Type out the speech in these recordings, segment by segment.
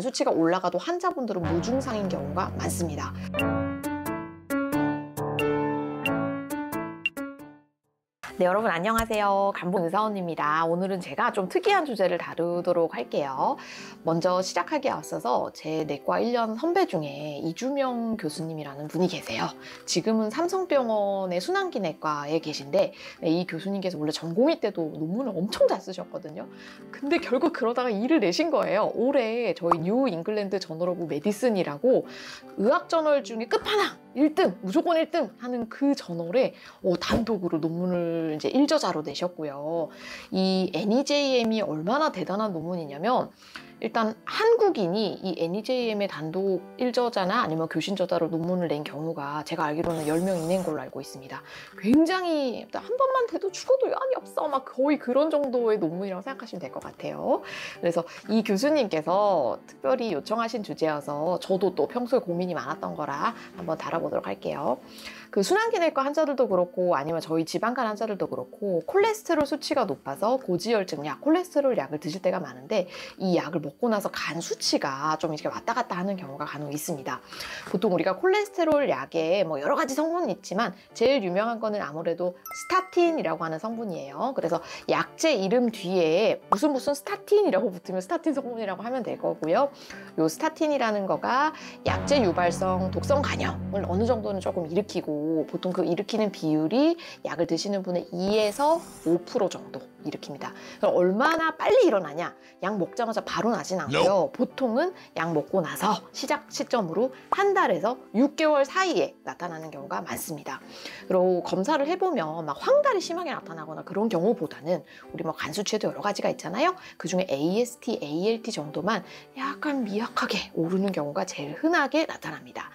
간 수치가 올라가도 환자분들은 무증상인 경우가 많습니다. 네, 여러분 안녕하세요. 간본 의사원입니다. 오늘은 제가 좀 특이한 주제를 다루도록 할게요. 먼저 시작하기에 앞서서 제 내과 1년 선배 중에 이주명 교수님이라는 분이 계세요. 지금은 삼성병원의 순환기내과에 계신데 이 교수님께서 원래 전공의 때도 논문을 엄청 잘 쓰셨거든요. 근데 결국 그러다가 일을 내신 거예요. 올해 저희 뉴 잉글랜드 저널 오브 메디슨이라고 의학 저널 중에 끝판왕 1등, 무조건 1등 하는 그 저널에 단독으로 논문을 이제 일저자로 내셨고요. 이 NEJM이 얼마나 대단한 논문이냐면 일단 한국인이 이 NEJM의 단독 일저자나 아니면 교신저자로 논문을 낸 경우가 제가 알기로는 10명 이내인 걸로 알고 있습니다. 굉장히 한 번만 돼도 죽어도 여한이 없어 막 거의 그런 정도의 논문이라고 생각하시면 될 것 같아요. 그래서 이 교수님께서 특별히 요청하신 주제여서 저도 또 평소에 고민이 많았던 거라 한번 다뤄보도록 할게요. 그 순환기내과 환자들도 그렇고 아니면 저희 지방간 환자들도 그렇고 콜레스테롤 수치가 높아서 고지혈증 약, 콜레스테롤 약을 드실 때가 많은데 이 약을 먹고 나서 간 수치가 좀 이렇게 왔다 갔다 하는 경우가 간혹 있습니다. 보통 우리가 콜레스테롤 약에 뭐 여러 가지 성분이 있지만 제일 유명한 거는 아무래도 스타틴이라고 하는 성분이에요. 그래서 약제 이름 뒤에 무슨 스타틴이라고 붙으면 스타틴 성분이라고 하면 될 거고요. 요 스타틴이라는 거가 약제 유발성 독성 간염을 어느 정도는 조금 일으키고 보통 그 일으키는 비율이 약을 드시는 분의 2에서 5% 정도 일으킵니다. 그럼 얼마나 빨리 일어나냐? 약 먹자마자 바로 나진 않고요. 보통은 약 먹고 나서 시작 시점으로 한 달에서 6개월 사이에 나타나는 경우가 많습니다. 그리고 검사를 해보면 막 황달이 심하게 나타나거나 그런 경우보다는 우리 뭐 간 수치에도 여러 가지가 있잖아요. 그 중에 AST, ALT 정도만 약간 미약하게 오르는 경우가 제일 흔하게 나타납니다.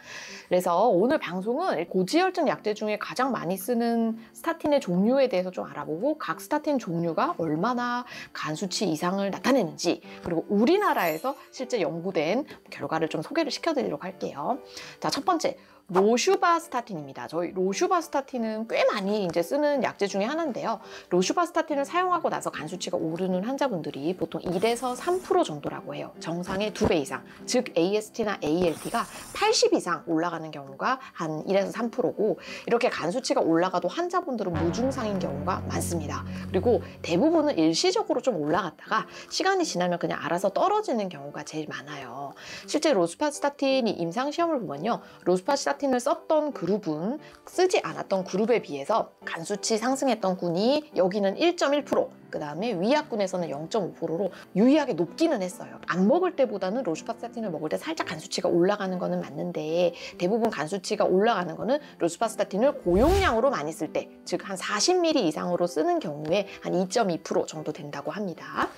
그래서 오늘 방송은 고지혈증 약제 중에 가장 많이 쓰는 스타틴의 종류에 대해서 좀 알아보고 각 스타틴 종류가 얼마나 간 수치 이상을 나타내는지 그리고 우리나라에서 실제 연구된 결과를 좀 소개를 시켜드리도록 할게요. 자, 첫 번째. 로슈바스타틴입니다. 저희 로슈바스타틴은 꽤 많이 이제 쓰는 약제 중에 하나인데요. 로슈바스타틴을 사용하고 나서 간 수치가 오르는 환자분들이 보통 1에서 3% 정도라고 해요. 정상의 2배 이상, 즉 AST나 ALT가 80 이상 올라가는 경우가 한 1에서 3%고 이렇게 간 수치가 올라가도 환자분들은 무증상인 경우가 많습니다. 그리고 대부분은 일시적으로 좀 올라갔다가 시간이 지나면 그냥 알아서 떨어지는 경우가 제일 많아요. 실제 로슈바스타틴이 임상시험을 보면요. 로슈바스타틴을 썼던 그룹은 쓰지 않았던 그룹에 비해서 간 수치 상승했던 군이 여기는 1.1%, 그 다음에 위약군에서는 0.5%로 유의하게 높기는 했어요. 안 먹을 때보다는 로슈바스타틴을 먹을 때 살짝 간 수치가 올라가는 거는 맞는데 대부분 간 수치가 올라가는 거는 로슈바스타틴을 고용량으로 많이 쓸 때, 즉 한 40ml 이상으로 쓰는 경우에 한 2.2% 정도 된다고 합니다.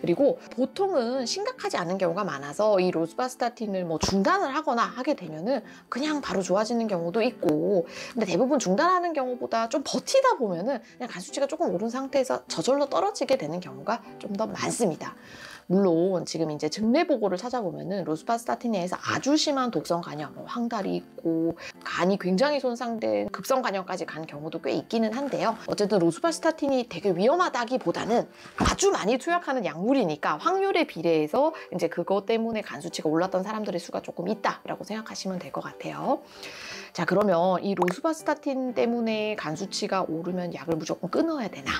그리고 보통은 심각하지 않은 경우가 많아서 이 로슈바스타틴을 뭐 중단을 하거나 하게 되면은 그냥 바로 좋아지는 경우도 있고, 근데 대부분 중단하는 경우보다 좀 버티다 보면은 그냥 간 수치가 조금 오른 상태에서 저절로 떨어지게 되는 경우가 좀 더 많습니다. 물론 지금 이제 증례 보고를 찾아보면은 로슈바스타틴에 의해서 아주 심한 독성 간염, 황달이 있고 간이 굉장히 손상된 급성 간염까지 간 경우도 꽤 있기는 한데요. 어쨌든 로슈바스타틴이 되게 위험하다기보다는 아주 많이 투약하는 약물이니까 확률에 비례해서 이제 그것 때문에 간 수치가 올랐던 사람들의 수가 조금 있다라고 생각하시면 될 것 같아요. 자, 그러면 이 로슈바스타틴 때문에 간 수치가 오르면 약을 무조건 끊어야 되나?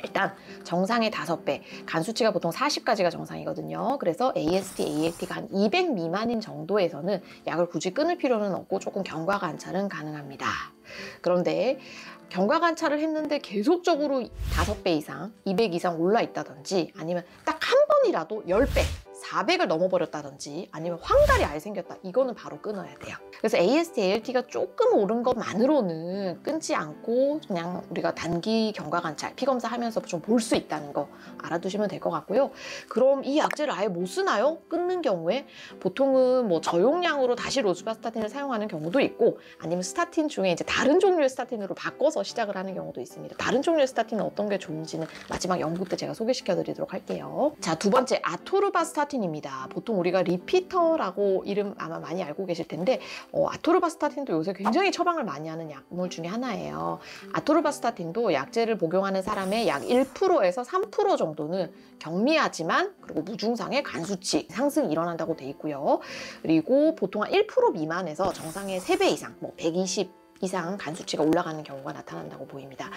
일단 정상의 5배, 간 수치가 보통 40까지가 정상이거든요. 그래서 AST, ALT가 한 200 미만인 정도에서는 약을 굳이 끊을 필요는 없고 조금 경과 관찰은 가능합니다. 그런데 경과 관찰을 했는데 계속적으로 5배 이상, 200 이상 올라 있다든지 아니면 딱 한 번이라도 10배, 400을 넘어버렸다든지 아니면 황달이 아예 생겼다. 이거는 바로 끊어야 돼요. 그래서 AST, ALT가 조금 오른 것만으로는 끊지 않고 그냥 우리가 단기 경과 관찰, 피검사 하면서 좀 볼 수 있다는 거 알아두시면 될 것 같고요. 그럼 이 약제를 아예 못 쓰나요? 끊는 경우에 보통은 뭐 저용량으로 다시 로슈바스타틴을 사용하는 경우도 있고 아니면 스타틴 중에 이제 다른 종류의 스타틴으로 바꿔서 시작을 하는 경우도 있습니다. 다른 종류의 스타틴은 어떤 게 좋은지는 마지막 연구 때 제가 소개시켜 드리도록 할게요. 자, 두 번째 아토르바스타틴 스타틴입니다. 보통 우리가 리피터라고 이름 아마 많이 알고 계실 텐데 아토르바스타틴도 요새 굉장히 처방을 많이 하는 약물 중에 하나예요. 아토르바스타틴도 약제를 복용하는 사람의 약 1%에서 3% 정도는 경미하지만 그리고 무증상의 간 수치 상승이 일어난다고 돼 있고요. 그리고 보통 한 1% 미만에서 정상의 3배 이상, 뭐 120 이상 간 수치가 올라가는 경우가 나타난다고 보입니다.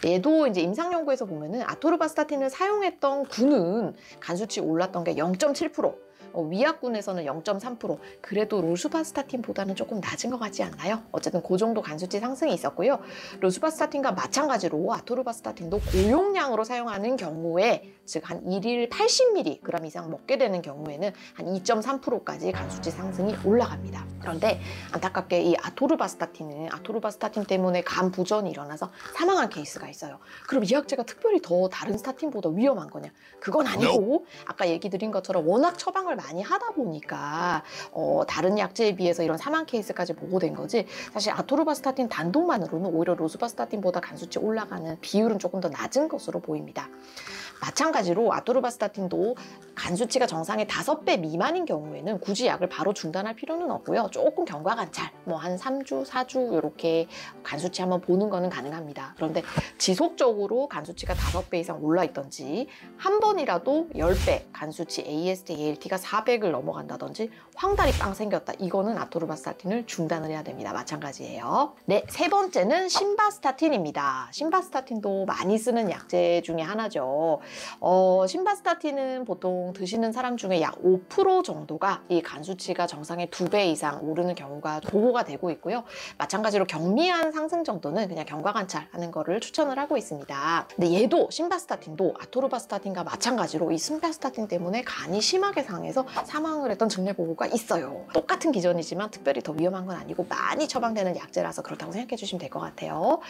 얘도 이제 임상 연구에서 보면은 아토르바스타틴을 사용했던 군은 간 수치 올랐던 게 0.7%, 위약군에서는 0.3%, 그래도 로수바스타틴보다는 조금 낮은 것 같지 않나요? 어쨌든 그 정도 간수치 상승이 있었고요. 로수바스타틴과 마찬가지로 아토르바스타틴도 고용량으로 사용하는 경우에, 즉 한 1일 80mg 이상 먹게 되는 경우에는 한 2.3%까지 간수치 상승이 올라갑니다. 그런데 안타깝게 이 아토르바스타틴 때문에 간 부전이 일어나서 사망한 케이스가 있어요. 그럼 이 약제가 특별히 더 다른 스타틴보다 위험한 거냐? 그건 아니고 아까 얘기 드린 것처럼 워낙 처방을 많이 하다 보니까 다른 약제에 비해서 이런 사망 케이스까지 보고된 거지, 사실 아토르바스타틴 단독만으로는 오히려 로수바스타틴보다 간수치 올라가는 비율은 조금 더 낮은 것으로 보입니다. 마찬가지로 아토르바스타틴도 간수치가 정상의 5배 미만인 경우에는 굳이 약을 바로 중단할 필요는 없고요. 조금 경과관찰, 뭐 한 3주, 4주 이렇게 간수치 한번 보는 거는 가능합니다. 그런데 지속적으로 간수치가 5배 이상 올라있던지, 한 번이라도 10배 간수치 AST, ALT가 400을 넘어간다든지 황달이 빵 생겼다, 이거는 아토르바스타틴을 중단을 해야 됩니다. 마찬가지예요. 네, 세 번째는 심바스타틴입니다. 심바스타틴도 많이 쓰는 약제 중에 하나죠. 심바스타틴은 보통 드시는 사람 중에 약 5% 정도가 이 간 수치가 정상의 2배 이상 오르는 경우가 보고가 되고 있고요. 마찬가지로 경미한 상승 정도는 그냥 경과관찰하는 거를 추천을 하고 있습니다. 근데 얘도 심바스타틴도 아토르바스타틴과 마찬가지로 이 심바스타틴 때문에 간이 심하게 상해서 사망을 했던 증례 보고가 있어요. 똑같은 기전이지만 특별히 더 위험한 건 아니고 많이 처방되는 약제라서 그렇다고 생각해 주시면 될 것 같아요.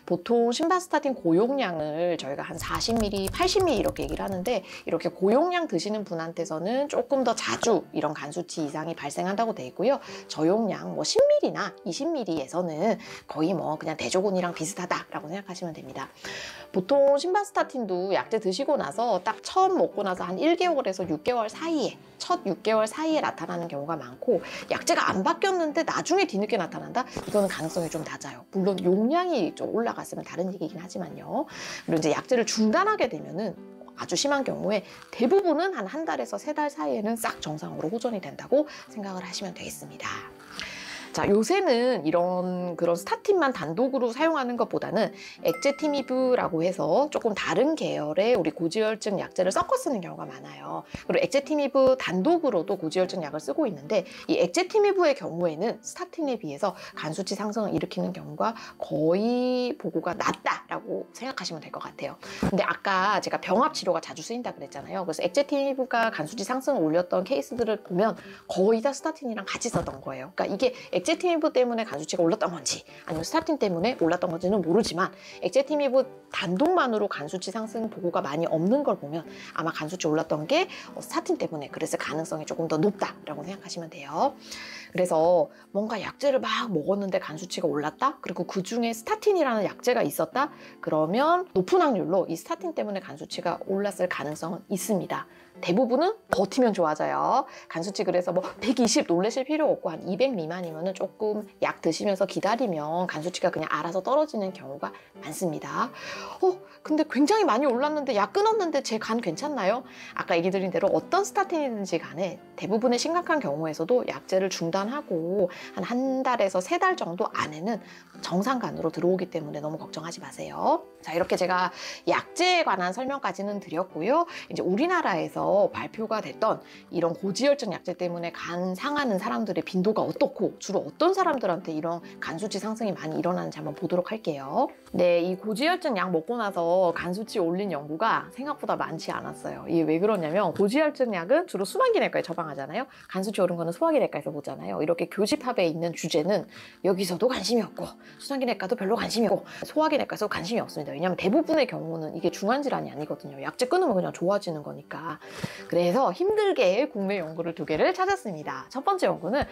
보통 심바스타틴 고용량을 저희가 한 40ml, 80ml 이렇게 얘기를 하는데, 이렇게 고용량 드시는 분한테서는 조금 더 자주 이런 간 수치 이상이 발생한다고 돼 있고요. 저용량 뭐 10ml나 20ml에서는 거의 뭐 그냥 대조군이랑 비슷하다라고 생각하시면 됩니다. 보통 심바스타틴도 약제 드시고 나서 딱 처음 먹고 나서 한 1개월에서 6개월 사이에, 첫 6개월 사이에 나타나는 경우가 많고, 약제가 안 바뀌었는데 나중에 뒤늦게 나타난다? 이거는 가능성이 좀 낮아요. 물론 용량이 좀 올라갔으면 다른 얘기긴 하지만요. 그리고 이제 약제를 중단하게 되면은 아주 심한 경우에 대부분은 한 달에서 3달 사이에는 싹 정상으로 호전이 된다고 생각을 하시면 되겠습니다. 자, 요새는 그런 스타틴만 단독으로 사용하는 것보다는 엑제티미브라고 해서 조금 다른 계열의 우리 고지혈증 약제를 섞어 쓰는 경우가 많아요. 그리고 엑제티미브 단독으로도 고지혈증 약을 쓰고 있는데, 이 엑제티미브의 경우에는 스타틴에 비해서 간 수치 상승을 일으키는 경우가 거의 보고가 낮다라고 생각하시면 될 것 같아요. 근데 아까 제가 병합 치료가 자주 쓰인다 그랬잖아요. 그래서 엑제티미브가 간 수치 상승을 올렸던 케이스들을 보면 거의 다 스타틴이랑 같이 썼던 거예요. 그러니까 이게 엑제티미브 때문에 간 수치가 올랐던 건지 아니면 스타틴 때문에 올랐던 건지는 모르지만, 엑제티미브 단독만으로 간 수치 상승 보고가 많이 없는 걸 보면 아마 간 수치 올랐던 게 스타틴 때문에 그랬을 가능성이 조금 더 높다라고 생각하시면 돼요. 그래서 뭔가 약제를 막 먹었는데 간 수치가 올랐다? 그리고 그 중에 스타틴이라는 약제가 있었다? 그러면 높은 확률로 이 스타틴 때문에 간 수치가 올랐을 가능성은 있습니다. 대부분은 버티면 좋아져요. 간 수치 그래서 뭐 120 놀라실 필요 없고, 한 200 미만이면 조금 약 드시면서 기다리면 간 수치가 그냥 알아서 떨어지는 경우가 많습니다. 근데 굉장히 많이 올랐는데 약 끊었는데 제 간 괜찮나요? 아까 얘기 드린 대로 어떤 스타틴이든지 간에 대부분의 심각한 경우에서도 약제를 중단하고 한 달에서 3달 정도 안에는 정상간으로 들어오기 때문에 너무 걱정하지 마세요. 자, 이렇게 제가 약제에 관한 설명까지는 드렸고요. 이제 우리나라에서 발표가 됐던 이런 고지혈증 약제 때문에 간 상하는 사람들의 빈도가 어떻고, 주로 어떤 사람들한테 이런 간 수치 상승이 많이 일어나는지 한번 보도록 할게요. 네, 이 고지혈증 약 먹고 나서 간 수치 올린 연구가 생각보다 많지 않았어요. 이게 왜 그러냐면, 고지혈증 약은 주로 소화기내과에 처방하잖아요. 간 수치 오른 거는 소화기내과에서 보잖아요. 이렇게 교집합에 있는 주제는 여기서도 관심이 없고, 수상기내과도 별로 관심이 없고, 소화기내과에서 관심이 없습니다. 있어요. 왜냐하면 대부분의 경우는 이게 중한 질환이 아니거든요. 약제 끊으면 그냥 좋아지는 거니까. 그래서 힘들게 국내 연구를 2개를 찾았습니다. 첫 번째 연구는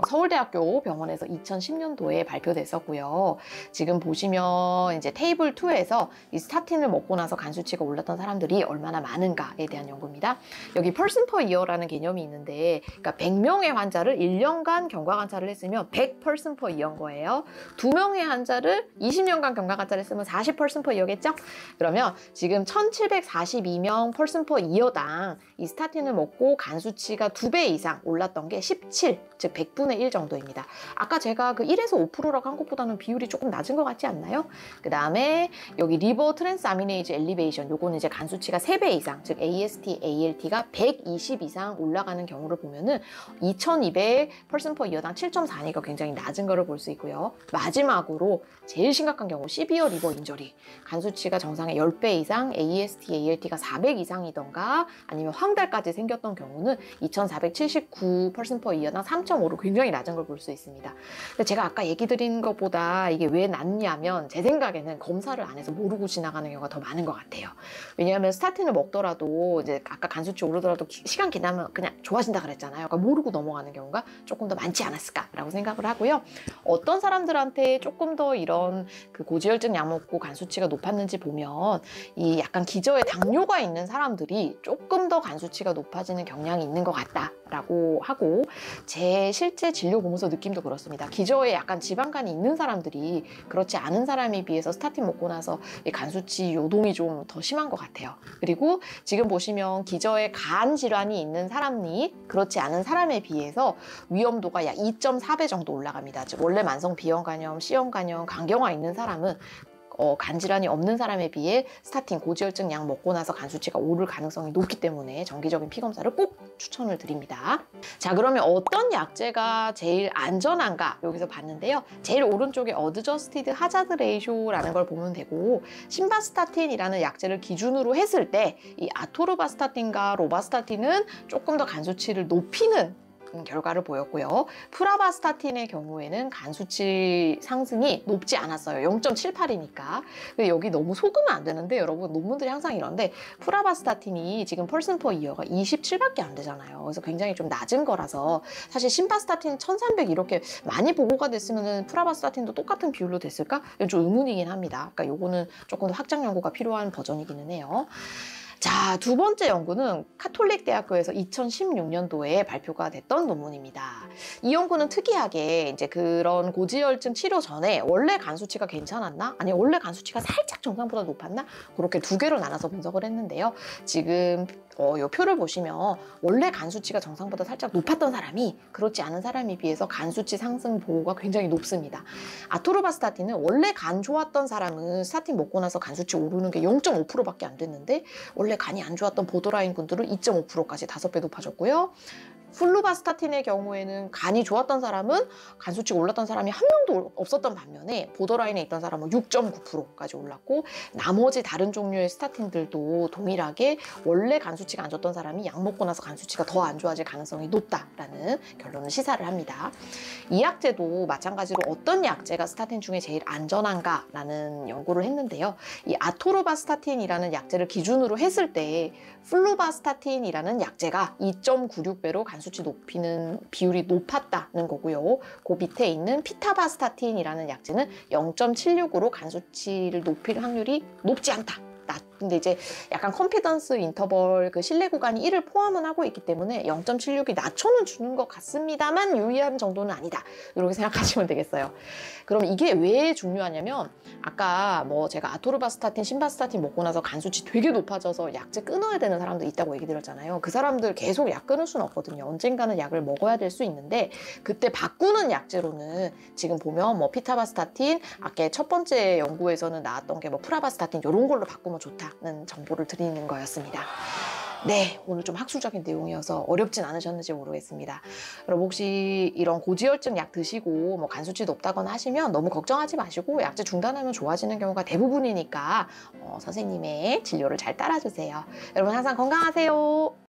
서울대학교 병원에서 2010년도에 발표됐었고요. 지금 보시면 이제 테이블 2에서 이 스타틴을 먹고 나서 간 수치가 올랐던 사람들이 얼마나 많은가에 대한 연구입니다. 여기 person per year라는 개념이 있는데, 그러니까 100명의 환자를 1년간 경과관찰을 했으면 100% per year인 거예요. 2명의 환자를 20년간 경과관찰을 했으면 40% per year겠죠? 그러면 지금 1742명 person per year당 이 스타틴을 먹고 간 수치가 2배 이상 올랐던 게 17, 즉 100분의 1 정도입니다. 아까 제가 그 1에서 5%라고 한 것보다는 비율이 조금 낮은 것 같지 않나요? 그 다음에 여기 리버 트랜스아미네이즈 엘리베이션, 요거는 이제 간 수치가 3배 이상, 즉 AST, ALT가 120 이상 올라가는 경우를 보면은 2200 person per year당 7.4니까 굉장히 낮은 거를 볼 수 있고요. 마지막으로 제일 심각한 경우 시비어 리버 인저리, 간 수치가 정상의 10배 이상, AST, ALT가 400 이상이던가 아니면 황달까지 생겼던 경우는 2479 person per year당 3.5로 굉장히 낮은 걸 볼 수 있습니다. 근데 제가 아까 얘기 드린 것보다 이게 왜 낮냐면 제 생각에는 검사를 안 해서 모르고 지나가는 경우가 더 많은 것 같아요. 왜냐하면 스타틴을 먹더라도 이제 아까 간 수치 오르더라도 시간 지나면 그냥 좋아진다 그랬잖아요. 그러니까 모르고 넘어가는 경우가 조금 더 많지 않았을까라고 생각을 하고요. 어떤 사람들한테 조금 더 이런 그 고지혈증 약 먹고 간 수치가 높았는지 보면 이 약간 기저에 당뇨가 있는 사람들이 조금 더 간 수치가 높아지는 경향이 있는 것 같다라고 하고, 제 실제 진료 보면서 느낌도 그렇습니다. 기저에 약간 지방간이 있는 사람들이 그렇지 않은 사람에 비해서 스타틴 먹고 나서 이 간 수치 요동이 좀 더 심한 것 같아요. 그리고 지금 보시면 기저에 간 질환이 있는 사람이 그렇지 않은 사람에 비해서 위험도가 약 2.4배 정도 올라갑니다. 즉 원래 만성 비형 간염, C형 간염, 간경화 있는 사람은 간 질환이 없는 사람에 비해 스타틴 고지혈증 약 먹고 나서 간 수치가 오를 가능성이 높기 때문에 정기적인 피검사를 꼭 추천을 드립니다. 자, 그러면 어떤 약제가 제일 안전한가 여기서 봤는데요. 제일 오른쪽에 어드저스티드 하자드 레이쇼라는 걸 보면 되고, 심바스타틴이라는 약제를 기준으로 했을 때 이 아토르바스타틴과 로바스타틴은 조금 더 간 수치를 높이는 결과를 보였고요. 프라바스타틴의 경우에는 간 수치 상승이 높지 않았어요. 0.78이니까. 근데 여기 너무 속으면 안 되는데, 여러분 논문들이 항상 이런데 프라바스타틴이 지금 person per year가 27밖에 안 되잖아요. 그래서 굉장히 좀 낮은 거라서 사실 심바스타틴 1300 이렇게 많이 보고가 됐으면 프라바스타틴도 똑같은 비율로 됐을까? 이건 좀 의문이긴 합니다. 그러니까 요거는 조금 더 확장 연구가 필요한 버전이기는 해요. 자, 2번째 연구는 카톨릭 대학교에서 2016년도에 발표가 됐던 논문입니다. 이 연구는 특이하게 이제 그런 고지혈증 치료 전에 원래 간 수치가 괜찮았나? 아니 원래 간 수치가 살짝 정상보다 높았나? 그렇게 2개로 나눠서 분석을 했는데요. 지금 이 표를 보시면 원래 간 수치가 정상보다 살짝 높았던 사람이 그렇지 않은 사람에 비해서 간 수치 상승 보고가 굉장히 높습니다. 아토르바스타틴은 원래 간 좋았던 사람은 스타틴 먹고 나서 간 수치 오르는 게 0.5%밖에 안 됐는데, 원래 간이 안 좋았던 보더라인 군들은 2.5%까지 5배 높아졌고요. 플루바스타틴의 경우에는 간이 좋았던 사람은 간 수치가 올랐던 사람이 한 명도 없었던 반면에 보더라인에 있던 사람은 6.9%까지 올랐고, 나머지 다른 종류의 스타틴들도 동일하게 원래 간 수치가 안 좋았던 사람이 약 먹고 나서 간 수치가 더 안 좋아질 가능성이 높다라는 결론을 시사를 합니다. 이 약제도 마찬가지로 어떤 약제가 스타틴 중에 제일 안전한가라는 연구를 했는데요. 이 아토르바스타틴이라는 약제를 기준으로 했을 때 플루바스타틴이라는 약제가 2.96배로 간 수치 높이는 비율이 높았다는 거고요. 그 밑에 있는 피타바스타틴이라는 약제는 0.76으로 간 수치를 높일 확률이 높지 않다. 근데 이제 약간 컨피던스 인터벌 그 신뢰 구간이 1을 포함은 하고 있기 때문에 0.76이 낮춰는 주는 것 같습니다만 유의한 정도는 아니다. 이렇게 생각하시면 되겠어요. 그럼 이게 왜 중요하냐면, 아까 뭐 제가 아토르바스타틴, 심바스타틴 먹고 나서 간 수치 되게 높아져서 약제 끊어야 되는 사람도 있다고 얘기 드렸잖아요. 그 사람들 계속 약 끊을 수는 없거든요. 언젠가는 약을 먹어야 될 수 있는데, 그때 바꾸는 약제로는 지금 보면 뭐 피타바스타틴, 아까 첫 번째 연구에서는 나왔던 게 뭐 프라바스타틴 이런 걸로 바꾸면 좋다는 정보를 드리는 거였습니다. 네, 오늘 좀 학술적인 내용이어서 어렵진 않으셨는지 모르겠습니다. 여러분 혹시 이런 고지혈증 약 드시고 뭐 간 수치 높다거나 하시면 너무 걱정하지 마시고 약제 중단하면 좋아지는 경우가 대부분이니까 선생님의 진료를 잘 따라주세요. 여러분 항상 건강하세요.